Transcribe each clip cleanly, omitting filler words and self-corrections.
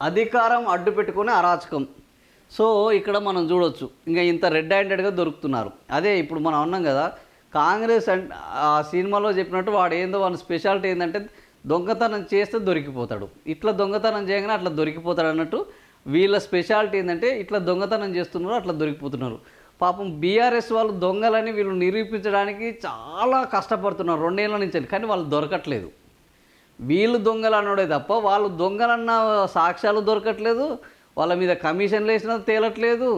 అధికారం అడ్డు పెట్టుకొని అరాచకం. సో ఇక్కడ మనం చూడొచ్చు, ఇంకా ఇంత రెడ్ హ్యాండెడ్గా దొరుకుతున్నారు. అదే ఇప్పుడు మనం అన్నాం కదా, కాంగ్రెస్ ఆ సినిమాలో చెప్పినట్టు వాడు ఏందో వాడి స్పెషాలిటీ ఏంటంటే దొంగతనం చేస్తే దొరికిపోతాడు, ఇట్లా దొంగతనం చేయగానే అట్లా దొరికిపోతాడు అన్నట్టు. వీళ్ళ స్పెషాలిటీ ఏంటంటే ఇట్లా దొంగతనం చేస్తున్నారు, అట్లా దొరికిపోతున్నారు. పాపం బీఆర్ఎస్ వాళ్ళు దొంగలని వీళ్ళు నిరూపించడానికి చాలా కష్టపడుతున్నారు 2 ఏళ్ళ నుంచి, కానీ వాళ్ళు దొరకట్లేదు. వీళ్ళు దొంగలు అన్నాడే తప్ప వాళ్ళు దొంగలన్న సాక్ష్యాలు దొరకట్లేదు, వాళ్ళ మీద కమిషన్లు వేసినా తేలట్లేదు,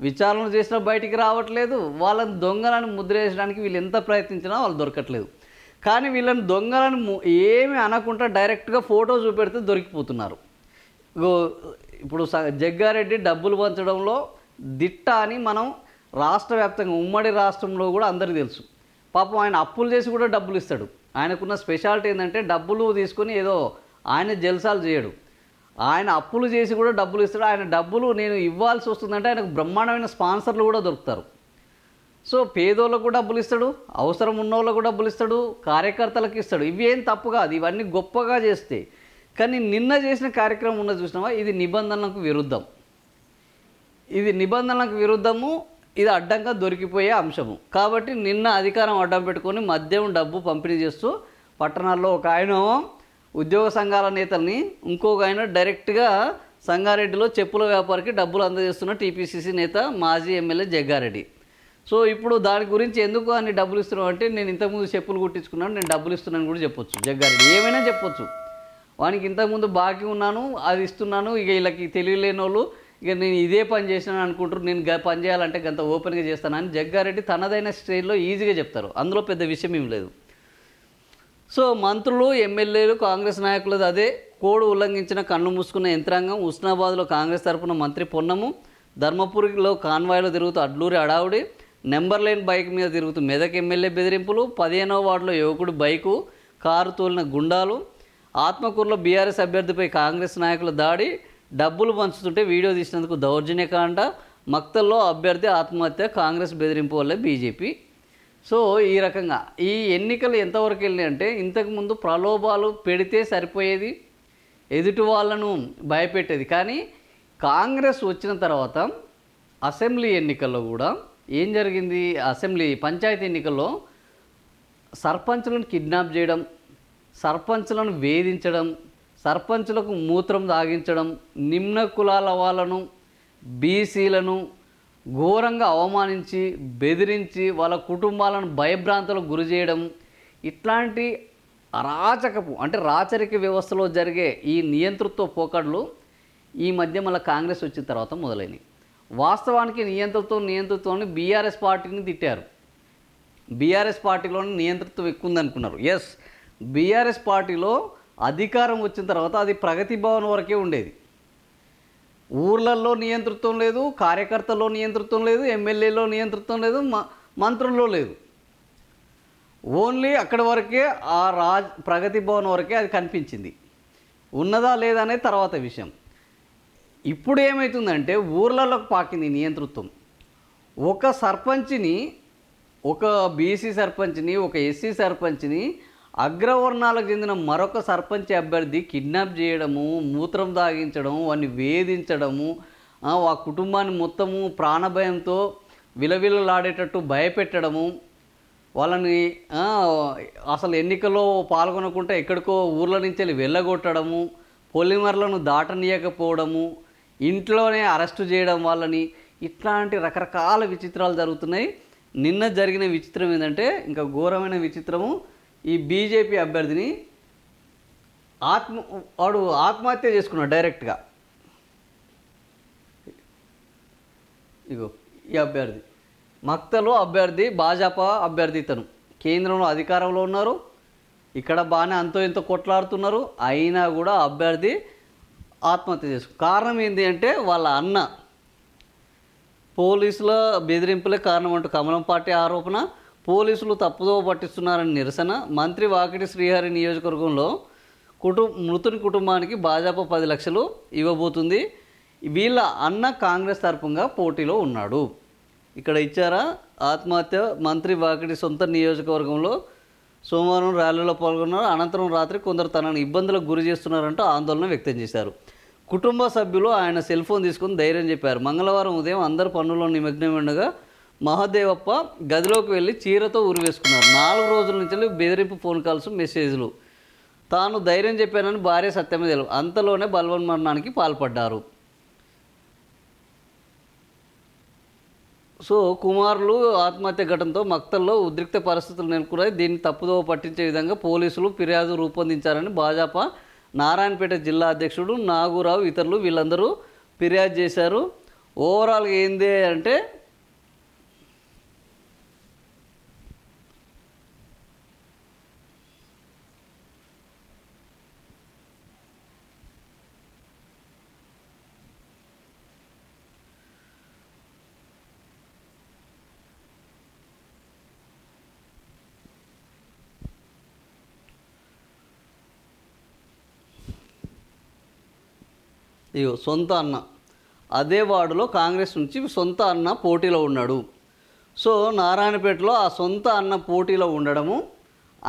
విచారణ చేసినా బయటికి రావట్లేదు. వాళ్ళని దొంగలని ముద్ర వేసడానికి వీళ్ళు ఎంత ప్రయత్నించినా వాళ్ళు దొరకట్లేదు. కానీ వీళ్ళని దొంగలని ఏమి అనకుండా డైరెక్ట్గా ఫోటో చూపెడితే దొరికిపోతున్నారు. ఇప్పుడు జగ్గారెడ్డి డబ్బులు పంచడంలో దిట్ట అని మనం రాష్ట్ర వ్యాప్తంగా ఉమ్మడి రాష్ట్రంలో కూడా అందరికీ తెలుసు. పాపం ఆయన అప్పులు చేసి కూడా డబ్బులు ఇస్తాడు. ఆయనకున్న స్పెషాలిటీ ఏంటంటే డబ్బులు తీసుకొని ఏదో ఆయన జల్సాలు చేయడు, ఆయన అప్పులు చేసి కూడా డబ్బులు ఇస్తాడు. ఆయన డబ్బులు నేను ఇవ్వాల్సి వస్తుందంటే ఆయనకు బ్రహ్మాండమైన స్పాన్సర్లు కూడా దొరుకుతారు. సో పేదోళ్ళకు కూడా డబ్బులు ఇస్తాడు, అవసరం ఉన్నోళ్ళకు డబ్బులు ఇస్తాడు, కార్యకర్తలకు ఇస్తాడు. ఇవి ఏం తప్పు కాదు, ఇవన్నీ గొప్పగా చేస్తే. కానీ నిన్న చేసిన కార్యక్రమం ఉన్నది చూసినావా, ఇది నిబంధనలకు విరుద్ధం. ఇది నిబంధనలకు విరుద్ధము, ఇది అడ్డంగా దొరికిపోయే అంశము. కాబట్టి నిన్న అధికారం అడ్డం పెట్టుకొని మద్యం డబ్బు పంపిణీ చేస్తూ పట్టణాల్లో ఒక ఆయన ఉద్యోగ సంఘాల నేతల్ని, ఇంకొక ఆయన డైరెక్ట్గా సంగారెడ్డిలో చెప్పుల వ్యాపారికి డబ్బులు అందజేస్తున్న టీపీసీసీ నేత మాజీ ఎమ్మెల్యే జగ్గారెడ్డి. సో ఇప్పుడు దాని గురించి ఎందుకు అని డబ్బులు ఇస్తున్నావు అంటే, నేను ఇంతకుముందు చెప్పులు కుట్టించుకున్నాను, నేను డబ్బులు ఇస్తున్నాను కూడా చెప్పొచ్చు. జగ్గారెడ్డి ఏమైనా చెప్పొచ్చు, వానికి ఇంతకుముందు బాకీ ఉన్నాను అది ఇస్తున్నాను, ఇక వీళ్ళకి తెలియలేని వాళ్ళు ఇక నేను ఇదే పని చేసినాను అనుకుంటారు, నేను పని చేయాలంటే గంత ఓపెన్గా చేస్తానని జగ్గారెడ్డి తనదైన స్టైల్లో ఈజీగా చెప్తారు. అందులో పెద్ద విషయం ఏం లేదు. సో మంత్రులు ఎమ్మెల్యేలు కాంగ్రెస్ నాయకులది అదే కోడ్ ఉల్లంఘించిన కన్ను మూసుకున్న యంత్రాంగం. హుస్నాబాద్లో కాంగ్రెస్ తరఫున మంత్రి పొన్నము, ధర్మపురిలో కాన్వాయ్లో తిరుగుతూ అడ్లూరి అడావుడి, నెంబర్ లైన్ బైక్ మీద తిరుగుతూ మెదక్ ఎమ్మెల్యే బెదిరింపులు, 15వ వార్డులో యువకుడు బైకు కారు తోలిన గుండాలు, ఆత్మకూరులో బీఆర్ఎస్ అభ్యర్థిపై కాంగ్రెస్ నాయకుల దాడి, డబ్బులు పంచుతుంటే వీడియో తీసినందుకు దౌర్జన్యకాండ, మక్తల్లో అభ్యర్థి ఆత్మహత్య, కాంగ్రెస్ బెదిరింపు వల్లే బీజేపీ. సో ఈ రకంగా ఈ ఎన్నికలు ఎంతవరకు వెళ్ళినాయి అంటే, ఇంతకుముందు ప్రలోభాలు పెడితే సరిపోయేది, ఎదుటి వాళ్ళను భయపెట్టేది. కానీ కాంగ్రెస్ వచ్చిన తర్వాత అసెంబ్లీ ఎన్నికల్లో కూడా ఏం జరిగింది, అసెంబ్లీ పంచాయతీ ఎన్నికల్లో సర్పంచులను కిడ్నాప్ చేయడం, సర్పంచులను వేధించడం, సర్పంచులకు మూత్రం తాగించడం, నిమ్న కులాల వాళ్ళను బీసీలను ఘోరంగా అవమానించి బెదిరించి వాళ్ళ కుటుంబాలను భయభ్రాంతులకు గురి చేయడం, ఇట్లాంటి అరాచకపు అంటే రాచరిక వ్యవస్థలో జరిగే ఈ నియంతృత్వ పోకడలు ఈ మధ్య మళ్ళీ కాంగ్రెస్ వచ్చిన తర్వాత మొదలైనవి. వాస్తవానికి నియంతృత్వాన్ని బీఆర్ఎస్ పార్టీని తిట్టారు. బీఆర్ఎస్ పార్టీలోని నియంతృత్వం ఎక్కువ ఉందనుకున్నారు. ఎస్, బీఆర్ఎస్ పార్టీలో అధికారం వచ్చిన తర్వాత అది ప్రగతి భవన్ వరకే ఉండేది. ఊర్లలో నియంతృత్వం లేదు, కార్యకర్తల్లో నియంతృత్వం లేదు, ఎమ్మెల్యేలో నియంతృత్వం లేదు, మంత్రుల్లో లేదు. ఓన్లీ అక్కడి వరకే ఆ ప్రగతి భవన్ వరకే అది కనిపించింది. ఉన్నదా లేదా అనేది తర్వాత విషయం. ఇప్పుడు ఏమవుతుందంటే ఊర్లలోకి పాకింది నియంతృత్వం. ఒక సర్పంచ్ని, ఒక బీసీ సర్పంచ్ని, ఒక ఎస్సీ సర్పంచ్ని అగ్రవర్ణాలకు చెందిన మరొక సర్పంచ్ అభ్యర్థి కిడ్నాప్ చేయడము, మూత్రం తాగించడం, వాడిని వేధించడము, ఆ కుటుంబాన్ని మొత్తము ప్రాణభయంతో విలవిలలాడేటట్టు భయపెట్టడము, వాళ్ళని అసలు ఎన్నికల్లో పాల్గొనకుండా ఎక్కడికో ఊర్ల నుంచి వెళ్ళగొట్టడము, పొలిమర్లను దాటనీయకపోవడము, ఇంట్లోనే అరెస్టు చేయడం వాళ్ళని, ఇట్లాంటి రకరకాల విచిత్రాలు జరుగుతున్నాయి. నిన్న జరిగిన విచిత్రం ఏంటంటే, ఇంకా ఘోరమైన విచిత్రము, ఈ బీజేపీ అభ్యర్థిని వాడు ఆత్మహత్య చేసుకున్నాడు డైరెక్ట్గా. ఇగో ఈ అభ్యర్థి మక్తలో అభ్యర్థి, భాజపా అభ్యర్థి, తను కేంద్రంలో అధికారంలో ఉన్నారు, ఇక్కడ బాగానే అంతో ఎంతో కొట్లాడుతున్నారు, అయినా కూడా అభ్యర్థి ఆత్మహత్య చేసుకు. కారణం ఏంటి అంటే వాళ్ళ అన్న పోలీసుల బెదిరింపులే కారణం అంటూ కమలం పార్టీ ఆరోపణ. పోలీసులు తప్పుదో పట్టిస్తున్నారని నిరసన. మంత్రి వాకిటి శ్రీహరి నియోజకవర్గంలో మృతుని కుటుంబానికి భాజపా 10 లక్షలు ఇవ్వబోతుంది. వీళ్ళ అన్న కాంగ్రెస్ తరపుగా పోటీలో ఉన్నాడు. ఇక్కడ ఇచ్చారా ఆత్మహత్య. మంత్రి వాకిటి సొంత నియోజకవర్గంలో సోమవారం ర్యాలీలో పాల్గొన్నారు. అనంతరం రాత్రి కొందరు తనను ఇబ్బందులకు గురి చేస్తున్నారంటూ ఆందోళన వ్యక్తం చేశారు. కుటుంబ సభ్యులు ఆయన సెల్ ఫోన్ తీసుకొని ధైర్యం చెప్పారు. మంగళవారం ఉదయం అందరు పనుల్లో నిమగ్నం ఉండగా మహదేవప్ప గదిలోకి వెళ్ళి చీరతో ఉరివేసుకున్నారు. 4 రోజుల నుంచి బెదిరింపు ఫోన్ కాల్స్, మెసేజ్లు. తాను ధైర్యం చెప్పానని భార్య సత్యమే తెలుసు. అంతలోనే బలవన్మరణానికి పాల్పడ్డారు. సో కుమారులు ఆత్మహత్య ఘటనతో మక్తల్లో ఉద్రిక్త పరిస్థితులు నెలకొన్నాయి. దీన్ని తప్పుదోవ పట్టించే విధంగా పోలీసులు ఫిర్యాదు రూపొందించారని భాజపా నారాయణపేట జిల్లా అధ్యక్షుడు నాగురావు ఇతరులు వీళ్ళందరూ ఫిర్యాదు చేశారు. ఓవరాల్గా ఏంది అంటే ఇగో సొంత అన్న అదే వార్డులో కాంగ్రెస్ నుంచి సొంత అన్న పోటీలో ఉన్నాడు. సో నారాయణపేటలో ఆ సొంత అన్న పోటీలో ఉండడము,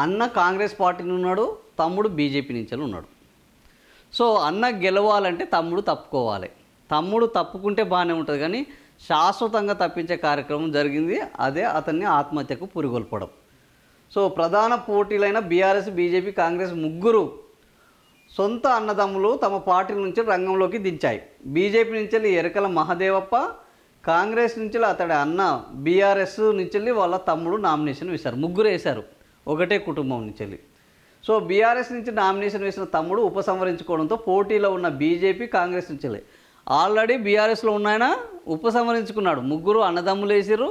అన్న కాంగ్రెస్ పార్టీని ఉన్నాడు, తమ్ముడు బీజేపీ నుంచి ఉన్నాడు. సో అన్న గెలవాలంటే తమ్ముడు తప్పుకోవాలి. తమ్ముడు తప్పుకుంటే బాగానే ఉంటుంది, కానీ శాశ్వతంగా తప్పించే కార్యక్రమం జరిగింది. అదే అతన్ని ఆత్మహత్యకు పురిగొల్పడం. సో ప్రధాన పోటీలైన బీఆర్ఎస్, బీజేపీ, కాంగ్రెస్ ముగ్గురు సొంత అన్నదమ్ములు తమ పార్టీల నుంచి రంగంలోకి దించాయి. బీజేపీ నుంచి ఎరకల మహదేవప్ప, కాంగ్రెస్ నుంచి అతడి అన్న, బీఆర్ఎస్ నుంచి వాళ్ళ తమ్ముడు నామినేషన్ వేశారు. ముగ్గురు వేశారు ఒకటే కుటుంబం నుంచి. సో బీఆర్ఎస్ నుంచి నామినేషన్ వేసిన తమ్ముడు ఉపసంహరించుకోవడంతో పోటీలో ఉన్న బీజేపీ, కాంగ్రెస్ నుంచి ఆల్రెడీ బీఆర్ఎస్లో ఉన్నాయన ఉపసంహరించుకున్నాడు. ముగ్గురు అన్నదమ్ములు వేసారు.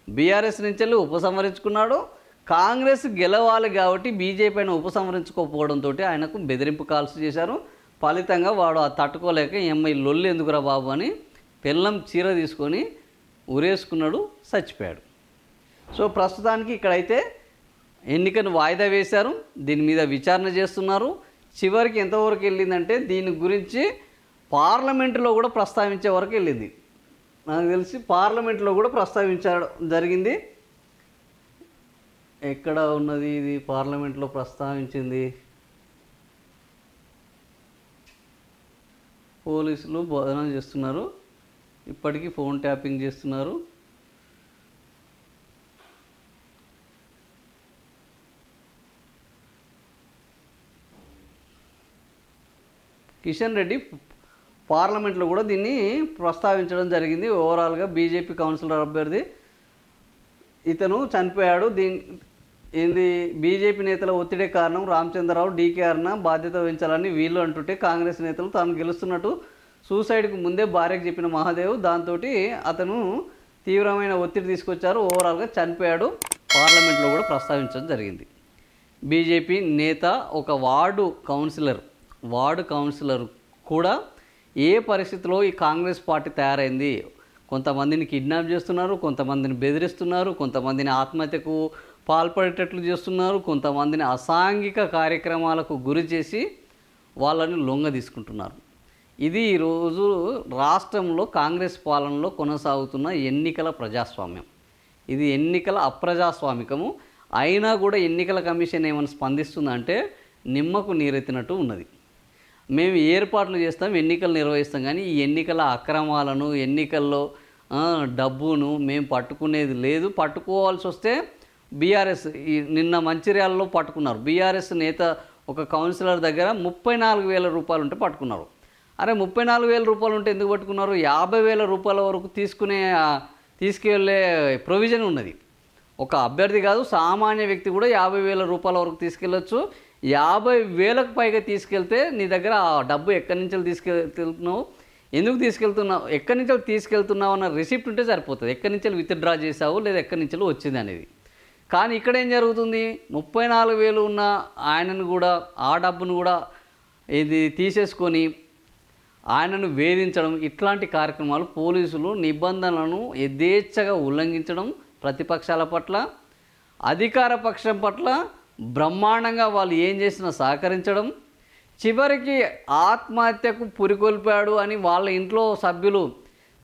బీఆర్ఎస్ నుంచి ఉపసంహరించుకున్నాడు. కాంగ్రెస్ గెలవాలి కాబట్టి బీజేపీ అయినా ఉపసంహరించుకోకపోవడంతో ఆయనకు బెదిరింపు కాల్స్ చేశారు. ఫలితంగా వాడు ఆ తట్టుకోలేక ఎంఐ లొల్లి ఎందుకురా బాబు అని పెళ్ళం చీర తీసుకొని ఉరేసుకున్నాడు, చచ్చిపోయాడు. సో ప్రస్తుతానికి ఇక్కడైతే ఎన్నికను వాయిదా వేశారు. దీని మీద విచారణ చేస్తున్నారు. చివరికి ఎంతవరకు వెళ్ళిందంటే దీని గురించి పార్లమెంటులో కూడా ప్రస్తావించే వరకు వెళ్ళింది. నాకు తెలిసి పార్లమెంట్లో కూడా ప్రస్తావించడం జరిగింది. ఎక్కడ ఉన్నది ఇది పార్లమెంట్లో ప్రస్తావించింది? పోలీసులు బోధన చేస్తున్నారు, ఇప్పటికీ ఫోన్ ట్యాపింగ్ చేస్తున్నారు. కిషన్ రెడ్డి పార్లమెంట్లో కూడా దీన్ని ప్రస్తావించడం జరిగింది. ఓవరాల్గా బీజేపీ కౌన్సిలర్ అభ్యర్థి ఇతను చనిపోయాడు. ఏంది బీజేపీ నేతల ఒత్తిడే కారణం, రామచంద్రరావు డీకేఆర్న బాధ్యత వహించాలని వీళ్ళు అంటుంటే కాంగ్రెస్ నేతలు తాను గెలుస్తున్నట్టు సూసైడ్కు ముందే భార్యకు చెప్పిన మహాదేవ్ దాంతో అతను తీవ్రమైన ఒత్తిడి తీసుకొచ్చారు. ఓవరాల్గా చనిపోయాడు. పార్లమెంట్లో కూడా ప్రస్తావించడం జరిగింది. బీజేపీ నేత ఒక వార్డు కౌన్సిలర్ కూడా ఏ పరిస్థితిలో ఈ కాంగ్రెస్ పార్టీ తయారైంది, కొంతమందిని కిడ్నాప్ చేస్తున్నారు, కొంతమందిని బెదిరిస్తున్నారు, కొంతమందిని ఆత్మహత్యకు పాల్పడేటట్లు చేస్తున్నారు, కొంతమందిని అసాంఘిక కార్యక్రమాలకు గురి చేసి వాళ్ళని లొంగ తీసుకుంటున్నారు. ఇది ఈరోజు రాష్ట్రంలో కాంగ్రెస్ పాలనలో కొనసాగుతున్న ఎన్నికల ప్రజాస్వామ్యం. ఇది ఎన్నికల అప్రజాస్వామికము. అయినా కూడా ఎన్నికల కమిషన్ ఏమైనా స్పందిస్తుందంటే నిమ్మకు నీరెత్తినట్టు ఉన్నది. మేము ఏర్పాట్లు చేస్తాం, ఎన్నికలు నిర్వహిస్తాం, కానీ ఈ ఎన్నికల అక్రమాలను, ఎన్నికల్లో డబ్బును మేము పట్టుకునేది లేదు. పట్టుకోవాల్సి వస్తే బీఆర్ఎస్ నిన్న మంచిర్యాలలో పట్టుకున్నారు. బీఆర్ఎస్ నేత ఒక కౌన్సిలర్ దగ్గర 34,000 రూపాయలు ఉంటే పట్టుకున్నారు. అరే 34,000 రూపాయలు ఉంటే ఎందుకు పట్టుకున్నారు? 50,000 రూపాయల వరకు తీసుకెళ్లే ప్రొవిజన్ ఉన్నది. ఒక అభ్యర్థి కాదు, సామాన్య వ్యక్తి కూడా 50,000 రూపాయల వరకు తీసుకెళ్ళొచ్చు. 50,000కు పైగా తీసుకెళ్తే నీ దగ్గర ఆ డబ్బు ఎక్కడి నుంచి తీసుకెళ్తున్నావు, ఎందుకు తీసుకెళ్తున్నావు, ఎక్కడి నుంచి తీసుకెళ్తున్నావు అన్న రిసిప్ట్ ఉంటే సరిపోతుంది. ఎక్కడి నుంచి విత్డ్రా చేసావు లేదా ఎక్కడి నుంచి వచ్చింది అనేది. కానీ ఇక్కడ ఏం జరుగుతుంది? 34,000 ఉన్న ఆయనను కూడా ఆ డబ్బును కూడా ఇది తీసేసుకొని ఆయనను వేధించడం, ఇట్లాంటి కార్యక్రమాలు, పోలీసులు నిబంధనలను యథేచ్ఛగా ఉల్లంఘించడం, ప్రతిపక్షాల పట్ల, అధికార పక్షం పట్ల బ్రహ్మాండంగా వాళ్ళు ఏం చేసినా సహకరించడం, చివరికి ఆత్మహత్యకు పురికొల్పాడు అని వాళ్ళ ఇంట్లో సభ్యులు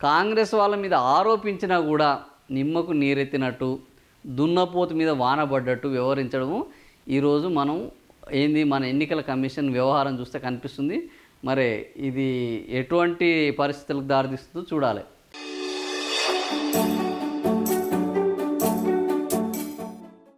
కాంగ్రెస్ వాళ్ళ మీద ఆరోపించినా కూడా నిమ్మకు నీరెత్తినట్టు, దున్నపోతు మీద వానబడ్డట్టు వ్యవహరించడము ఈరోజు మనం మన ఎన్నికల కమిషన్ వ్యవహారం చూస్తే కనిపిస్తుంది. మరి ఇది ఎటువంటి పరిస్థితులకు దారితీస్తుందో చూడాలి.